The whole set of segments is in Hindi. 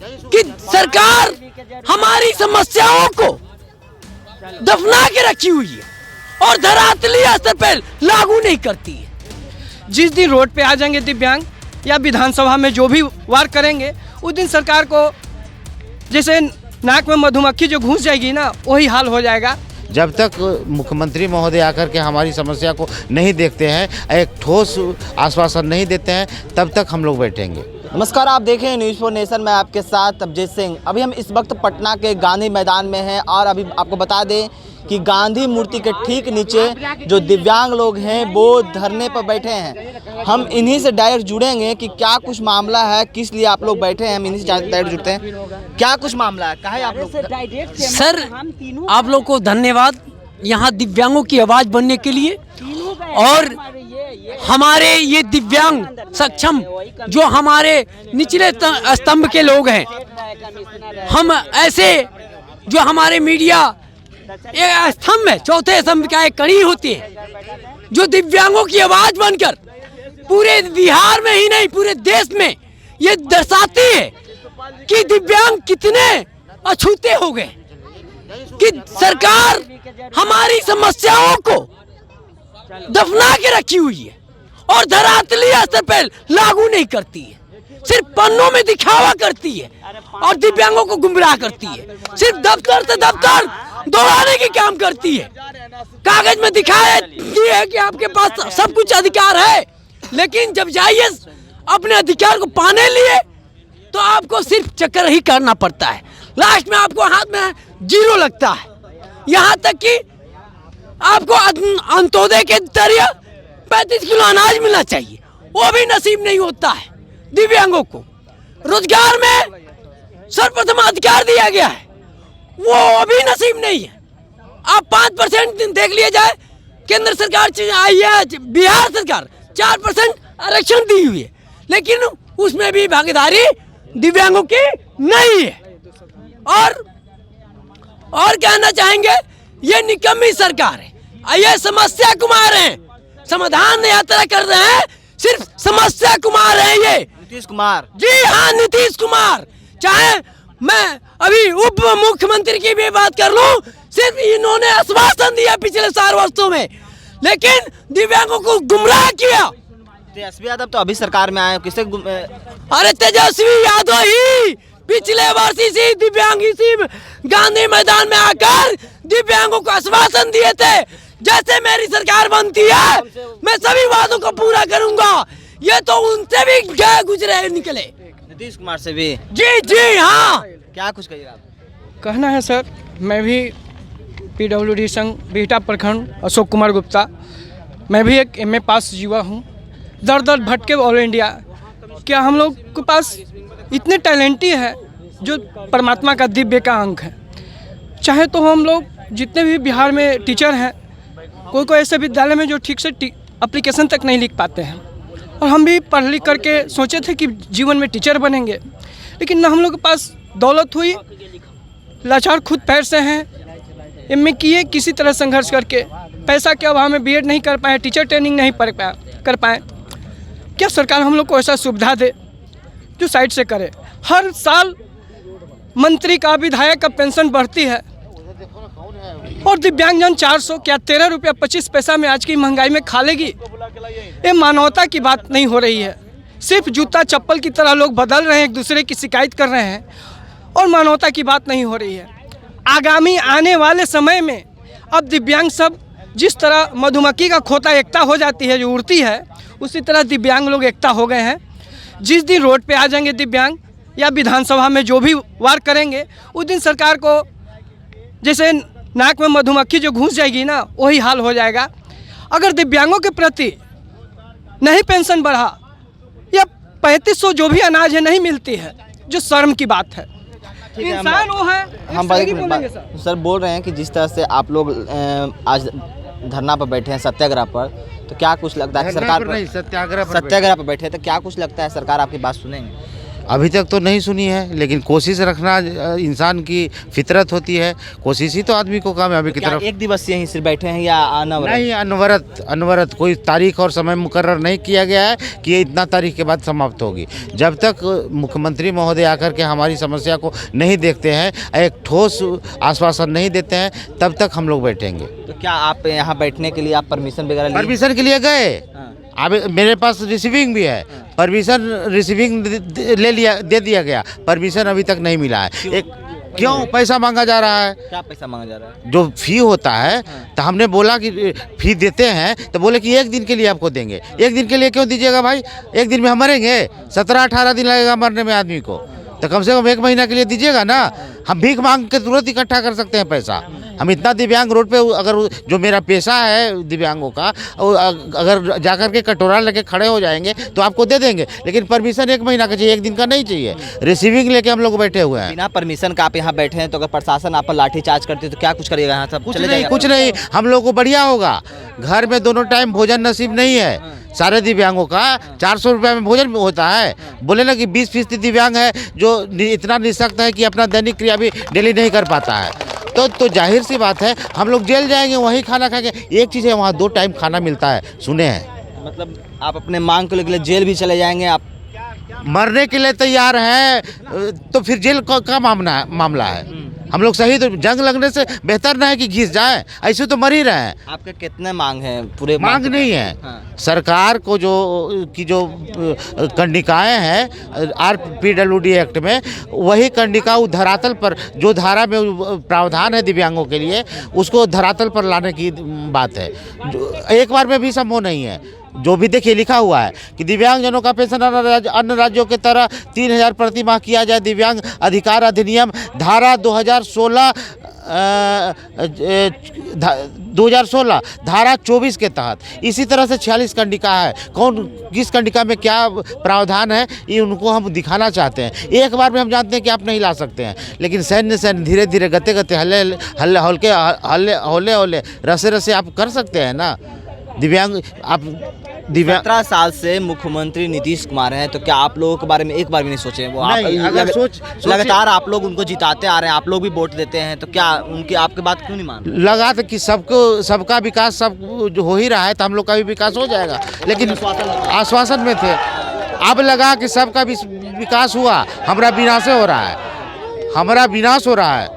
कि सरकार हमारी समस्याओं को दफना के रखी हुई है और धरातली स्तर पर लागू नहीं करती है। जिस दिन रोड पे आ जाएंगे दिव्यांग या विधानसभा में जो भी वार करेंगे, उस दिन सरकार को जैसे नाक में मधुमक्खी जो घुस जाएगी ना, वही हाल हो जाएगा। जब तक मुख्यमंत्री महोदय आकर के हमारी समस्या को नहीं देखते हैं, एक ठोस आश्वासन नहीं देते हैं, तब तक हम लोग बैठेंगे। नमस्कार, आप देख रहे हैं न्यूज़ फॉर नेशन में आपके साथ अभिजीत सिंह। अभी हम इस वक्त पटना के गांधी मैदान में हैं और अभी आपको बता दें कि गांधी मूर्ति के ठीक नीचे जो दिव्यांग लोग हैं वो धरने पर बैठे हैं। हम इन्हीं से डायरेक्ट जुड़ेंगे कि क्या कुछ मामला है, किस लिए आप लोग बैठे हैं। हम इन्हीं से डायरेक्ट जुड़ते हैं। क्या कुछ मामला है, कहा है आप लोग? सर, आप लोग को धन्यवाद यहाँ दिव्यांगों की आवाज बनने के लिए। और हमारे ये दिव्यांग सक्षम जो हमारे निचले स्तंभ के लोग हैं, हम ऐसे जो हमारे मीडिया एक स्तंभ है, चौथे स्तंभ का एक कड़ी होती है, जो दिव्यांगों की आवाज बनकर पूरे बिहार में ही नहीं पूरे देश में ये दर्शाती है कि दिव्यांग कितने अछूते हो गए, कि सरकार हमारी समस्याओं को दफना के रखी हुई है और धरातली स्तर पर लागू नहीं करती है, सिर्फ पन्नों में दिखावा करती है और दिव्यांगों को गुमराह करती है। सिर्फ दफ्तर से दफ्तर दौड़ाने की काम करती है, कागज में दिखाती है कि आपके पास सब कुछ अधिकार है, लेकिन जब जाइए अपने अधिकार को पाने लिए तो आपको सिर्फ चक्कर ही करना पड़ता है। लास्ट में आपको हाथ में जीरो लगता है। यहाँ तक कि आपको अंत्योदय के जरिए 35 किलो अनाज मिलना चाहिए, वो भी नसीब नहीं होता है। दिव्यांगों को रोजगार में सर्वप्रथम अधिकार दिया गया है, वो भी नसीब नहीं है। आप 5% देख लिया जाए, केंद्र सरकार आई है, बिहार सरकार 4% आरक्षण दी हुई है, लेकिन उसमें भी भागीदारी दिव्यांगों की नहीं है। और कहना चाहेंगे, ये निकम्मी सरकार है, ये समस्या कुमार हैं, समाधान यात्रा कर रहे हैं, सिर्फ समस्या कुमार हैं ये। नीतीश कुमार, जी हाँ, नीतीश कुमार। चाहे मैं अभी उप मुख्यमंत्री की भी बात कर लूं, सिर्फ इन्होंने आश्वासन दिया पिछले 4 वर्षों में, लेकिन दिव्यांगों को गुमराह किया। तेजस्वी यादव तो अभी सरकार में आए, किसे अरे तेजस्वी यादव ही पिछले वर्ष इसी दिव्यांग इसी गांधी मैदान में आकर दिव्यांगों को आश्वासन दिए थे, जैसे मेरी सरकार बनती है मैं सभी वादों को पूरा करूंगा। ये तो उनसे भी गए गुजरे निकले, नीतीश कुमार से भी। जी हाँ। क्या कुछ कहिएगा आप? कहना है सर, मैं भी PWD संघ बिहटा प्रखंड अशोक कुमार गुप्ता, मैं भी एक MA पास युवा हूँ। दर दर भटके ऑल इंडिया, क्या हम लोग के पास इतने टैलेंटी है जो परमात्मा का दिव्य का अंक है। चाहे तो हम लोग जितने भी बिहार में टीचर हैं, कोई ऐसे विद्यालय में जो ठीक से एप्लीकेशन तक नहीं लिख पाते हैं, और हम भी पढ़ लिख करके सोचे थे कि जीवन में टीचर बनेंगे, लेकिन ना हम लोग के पास दौलत हुई, लाचार खुद पैर से हैं, MA किए किसी तरह संघर्ष करके, पैसा के अभाव में BEd नहीं कर पाए, टीचर ट्रेनिंग नहीं कर पाए। क्या सरकार हम लोग को ऐसा सुविधा दे जो साइड से करे। हर साल मंत्री का विधायक का पेंशन बढ़ती है और दिव्यांगजन 400 क्या 13 रुपया 25 पैसा में आज की महंगाई में खा लेगी। ये मानवता की बात नहीं हो रही है, सिर्फ जूता चप्पल की तरह लोग बदल रहे हैं, एक दूसरे की शिकायत कर रहे हैं और मानवता की बात नहीं हो रही है। आगामी आने वाले समय में अब दिव्यांग सब जिस तरह मधुमक्खी का खोता एकता हो जाती है जो उड़ती है, उसी तरह दिव्यांग लोग एकता हो गए हैं। जिस दिन रोड पे आ जाएंगे दिव्यांग या विधानसभा में जो भी वार करेंगे, उस दिन सरकार को जैसे नाक में मधुमक्खी जो घुस जाएगी ना, वही हाल हो जाएगा। अगर दिव्यांगों के प्रति नहीं पेंशन बढ़ा या 3500 जो भी अनाज है नहीं मिलती है, जो शर्म की बात है। इंसान वो है, हम सर बोल रहे हैं कि जिस तरह से आप लोग आज धरना पर बैठे हैं, सत्याग्रह पर, तो क्या कुछ लगता है कि सरकार सत्याग्रह पर बैठे हैं, तो क्या कुछ लगता है सरकार आपकी बात सुनेंगे? अभी तक तो नहीं सुनी है, लेकिन कोशिश रखना इंसान की फितरत होती है। कोशिश ही तो आदमी को कामयाबी की क्या तरफ। एक दिवसीय ही सिर्फ बैठे हैं या अनवरत? नहीं, अनवरत कोई तारीख और समय मुकर्रर नहीं किया गया है कि ये इतना तारीख के बाद समाप्त होगी। जब तक मुख्यमंत्री महोदय आकर के हमारी समस्या को नहीं देखते हैं, एक ठोस आश्वासन नहीं देते हैं, तब तक हम लोग बैठेंगे। तो क्या आप यहाँ बैठने के लिए आप परमिशन वगैरह लिए? परमिशन के लिए गए, हाँ। अब मेरे पास रिसीविंग भी है, परमिशन रिसीविंग दे दिया गया, परमिशन अभी तक नहीं मिला है। क्यों पैसा मांगा जा रहा है? क्या पैसा मांगा जा रहा है? जो फी होता है, तो हमने बोला कि फी देते हैं, तो बोले कि 1 दिन के लिए आपको देंगे। 1 दिन के लिए क्यों दीजिएगा भाई? 1 दिन में हम मरेंगे? 17-18 दिन लगेगा मरने में आदमी को, तो कम से कम 1 महीना के लिए दीजिएगा ना। हम भीख मांग के तुरंत इकट्ठा कर सकते हैं पैसा। हम इतना दिव्यांग रोड पे, अगर जो मेरा पेशा है दिव्यांगों का, अगर जाकर के कटोरा लेके खड़े हो जाएंगे तो आपको दे देंगे, लेकिन परमिशन 1 महीना का चाहिए, 1 दिन का नहीं चाहिए। रिसीविंग लेके हम लोग बैठे हुए हैं। बिना परमिशन का आप यहाँ बैठे हैं, तो अगर प्रशासन आप पर लाठीचार्ज करती है तो क्या कुछ करिएगा? यहाँ सब कुछ नहीं, हम लोग को बढ़िया होगा। घर में दोनों टाइम भोजन नसीब नहीं है सारे दिव्यांगों का। 400 रुपये में भोजन होता है। बोले ना कि 20% दिव्यांग है जो इतना निःशक्त है कि अपना दैनिक क्रिया भी डेली नहीं कर पाता है, तो जाहिर सी बात है हम लोग जेल जाएंगे, वहीं खाना खाएंगे। एक चीज़ है, वहाँ 2 टाइम खाना मिलता है, सुने हैं। मतलब आप अपने मांग को लेकर जेल भी चले जाएंगे? आप मरने के लिए तैयार हैं तो फिर जेल का मामला है। हम लोग सही, तो जंग लगने से बेहतर ना है कि घिस जाए, ऐसे तो मर ही रहे हैं। आपके कितने मांग हैं? पूरे मांग नहीं है। हाँ। सरकार को जो कंडिकाएँ हैं RPWD एक्ट में, वही कंडिका धरातल पर, जो धारा में प्रावधान है दिव्यांगों के लिए, उसको धरातल पर लाने की बात है। एक बार में भी संभव नहीं है। जो भी देखिए लिखा हुआ है कि दिव्यांगजनों का पेंशन अन्य राज्यों की तरह 3000 प्रति माह किया जाए। दिव्यांग अधिकार अधिनियम धारा 2016 धारा 24 के तहत। इसी तरह से 46 कंडिका है। कौन किस कंडिका में क्या प्रावधान है, ये उनको हम दिखाना चाहते हैं। एक बार में हम जानते हैं कि आप नहीं ला सकते हैं, लेकिन सैन्य धीरे धीरे गते हौले रसे रसे आप कर सकते हैं ना। दिव्यांग 17 साल से मुख्यमंत्री नीतीश कुमार हैं, तो क्या आप लोगों के बारे में एक बार भी नहीं सोचे? वो नहीं, अगर लगातार आप लोग उनको जिताते आ रहे हैं, आप लोग भी वोट देते हैं, तो क्या उनकी आपकी बात क्यों नहीं मान रहे? लगा था कि सबका विकास सब जो हो ही रहा है, तो हम लोग का भी विकास हो जाएगा, लेकिन आश्वासन में थे। अब लगा कि सबका विकास हुआ, हमारा विनाश हो रहा है,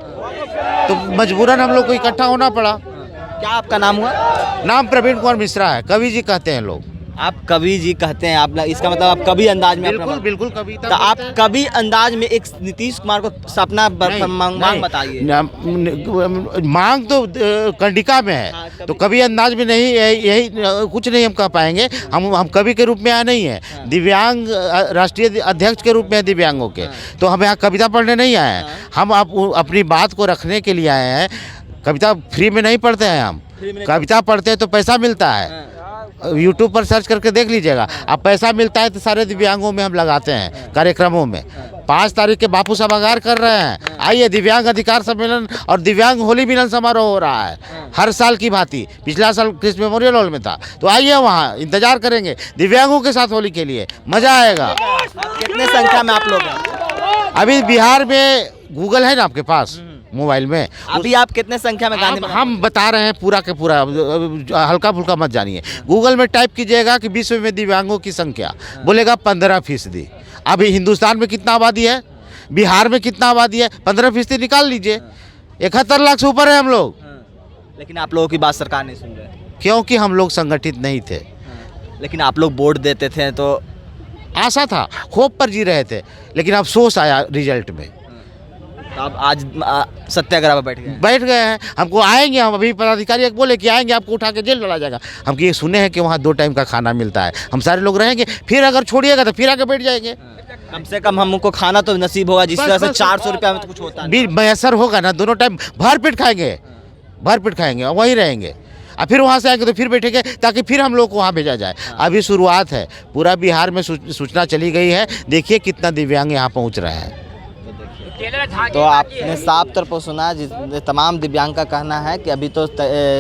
तो मजबूरन हम लोग को इकट्ठा होना पड़ा। क्या आपका नाम हुआ? नाम प्रवीण कुमार मिश्रा है, कवि जी कहते हैं लोग। आप कवि जी कहते हैं, आप इसका मतलब आप कवि अंदाज में बिल्कुल कविता। तो आप कवि अंदाज में एक नीतीश कुमार को सपना मांग बताइए। मांग तो कंडिका में है, तो कवि अंदाज में नहीं, यही कुछ नहीं हम कह पाएंगे। हम कवि के रूप में आए नहीं है, दिव्यांग राष्ट्रीय अध्यक्ष के रूप में है दिव्यांगों के, तो हम यहाँ कविता पढ़ने नहीं आए हैं। हम अपनी बात को रखने के लिए आए हैं। कविता फ्री में नहीं पढ़ते हैं हम, कविता पढ़ते हैं तो पैसा मिलता है। YouTube पर सर्च करके देख लीजिएगा, अब पैसा मिलता है तो सारे दिव्यांगों में हम लगाते हैं कार्यक्रमों में। 5 तारीख के बापू सभागार कर रहे हैं, आइए। दिव्यांग अधिकार सम्मेलन और दिव्यांग होली मिलन समारोह हो रहा है हर साल की भांति। पिछला साल क्रिस मेमोरियल हॉल में था, तो आइए, वहाँ इंतजार करेंगे दिव्यांगों के साथ होली के लिए, मजा आएगा। कितने संख्या में आप लोग हैं? अभी बिहार में गूगल है ना आपके पास मोबाइल में, अभी आप कितने संख्या में गांधी? हम बता रहे हैं पूरा के पूरा, हल्का फुल्का मत जानिए। गूगल में टाइप कीजिएगा कि विश्व में दिव्यांगों की संख्या, बोलेगा 15%। अभी हिंदुस्तान में कितना आबादी है, बिहार में कितना आबादी है, 15% निकाल लीजिए। 71 लाख से ऊपर है हम लोग। लेकिन आप लोगों की बात सरकार नहीं सुन रही, क्योंकि हम लोग संगठित नहीं थे। लेकिन आप लोग वोट देते थे, तो आशा था, खोप पर जी रहे थे, लेकिन अफसोस आया रिजल्ट में। तो आप आज सत्याग्रह पर बैठ गए हैं। हमको आएंगे, हम अभी पदाधिकारी बोले कि आएंगे, आपको उठा के जेल डाला जाएगा। हम ये सुने हैं कि वहाँ 2 टाइम का खाना मिलता है, हम सारे लोग रहेंगे। फिर अगर छोड़िएगा तो फिर आके बैठ जाएंगे। कम से कम हमको खाना तो नसीब होगा, जिस तरह से 400 रुपया में तो कुछ होता है। मैसर होगा ना, दोनों टाइम भर पेट खाएंगे, वहीं रहेंगे। और फिर वहाँ से आएंगे तो फिर बैठेंगे, ताकि फिर हम लोग को वहाँ भेजा जाए। अभी शुरुआत है, पूरा बिहार में सूचना चली गई है। देखिए कितना दिव्यांग यहाँ पहुँच रहे हैं। तो आपने साफ तौर पर सुना, तमाम दिव्यांग का कहना है कि अभी तो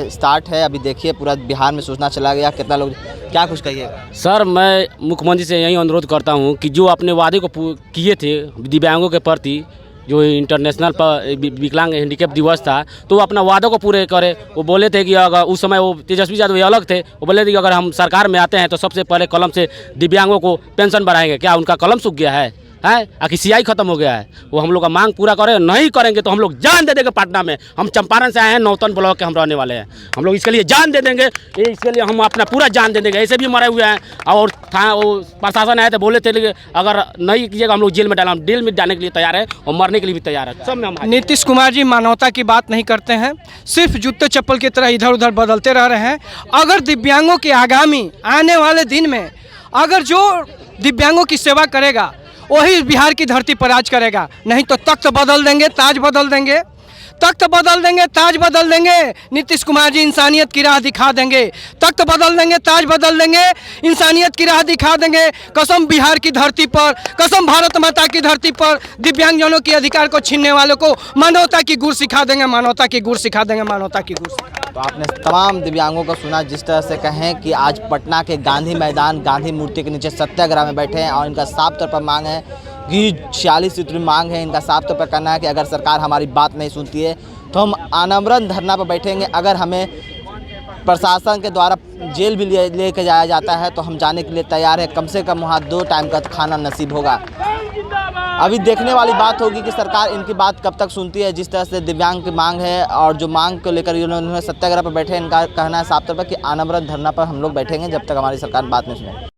स्टार्ट है। अभी देखिए पूरा बिहार में सूचना चला गया, कितना लोग क्या कुछ कहिएगा? सर, मैं मुख्यमंत्री से यही अनुरोध करता हूं कि जो अपने वादे को किए थे दिव्यांगों के प्रति, जो इंटरनेशनल विकलांग हैंडीकैप दिवस था, तो वो अपना वादों को पूरे करे। वो बोले थे कि अगर उस समय वो तेजस्वी यादव अलग थे, वो बोले थे कि अगर हम सरकार में आते हैं तो सबसे पहले कलम से दिव्यांगों को पेंशन बढ़ाएंगे। क्या उनका कलम सूख गया है? आखिर सियाई खत्म हो गया है? वो हम लोग का मांग पूरा करें, नहीं करेंगे तो हम लोग जान दे देंगे। पटना में हम चंपारण से आए हैं, नौतन ब्लॉक के हम रहने वाले हैं। हम लोग इसके लिए जान दे देंगे, इसके लिए हम अपना पूरा जान दे देंगे। ऐसे भी मरे हुए हैं और वो प्रशासन आए थे, बोले थे कि अगर नहीं कीजिएगा हम लोग जेल में डाला। हम जेल में जाने के लिए तैयार है और मरने के लिए भी तैयार है। सब में हम नीतीश कुमार जी मानवता की बात नहीं करते हैं, सिर्फ जूते चप्पल की तरह इधर उधर बदलते रह रहे हैं। अगर दिव्यांगों के आगामी आने वाले दिन में अगर जो दिव्यांगों की सेवा करेगा वही बिहार की धरती पर राज करेगा। नहीं तो तख्त बदल देंगे, ताज बदल देंगे, तख्त बदल देंगे, ताज बदल देंगे। नीतीश कुमार जी इंसानियत की राह दिखा देंगे। तख्त बदल देंगे, ताज बदल देंगे, इंसानियत की राह दिखा देंगे। कसम बिहार की धरती पर, कसम भारत माता की धरती पर दिव्यांगजनों के अधिकार को छीनने वालों को मानवता की गुर सिखा देंगे, मानवता की गुर सिखा देंगे, मानवता की गुर। तो आपने तमाम दिव्यांगों को सुना, जिस तरह से कहें कि आज पटना के गांधी मैदान, गांधी मूर्ति के नीचे सत्याग्रह में बैठे हैं और इनका साफ तौर पर मांग है कि 46 सूत्री मांग है। इनका साफ तौर पर कहना है कि अगर सरकार हमारी बात नहीं सुनती है तो हम आमरण धरना पर बैठेंगे। अगर हमें प्रशासन के द्वारा जेल भी लेके जाया जाता है तो हम जाने के लिए तैयार है। कम से कम वहाँ 2 टाइम का खाना नसीब होगा। अभी देखने वाली बात होगी कि सरकार इनकी बात कब तक सुनती है। जिस तरह से दिव्यांग की मांग है और जो मांग को लेकर इन्होंने सत्याग्रह पर बैठे, इनका कहना है साफ तौर पर कि आमरण धरना पर हम लोग बैठेंगे जब तक हमारी सरकार बात नहीं सुने।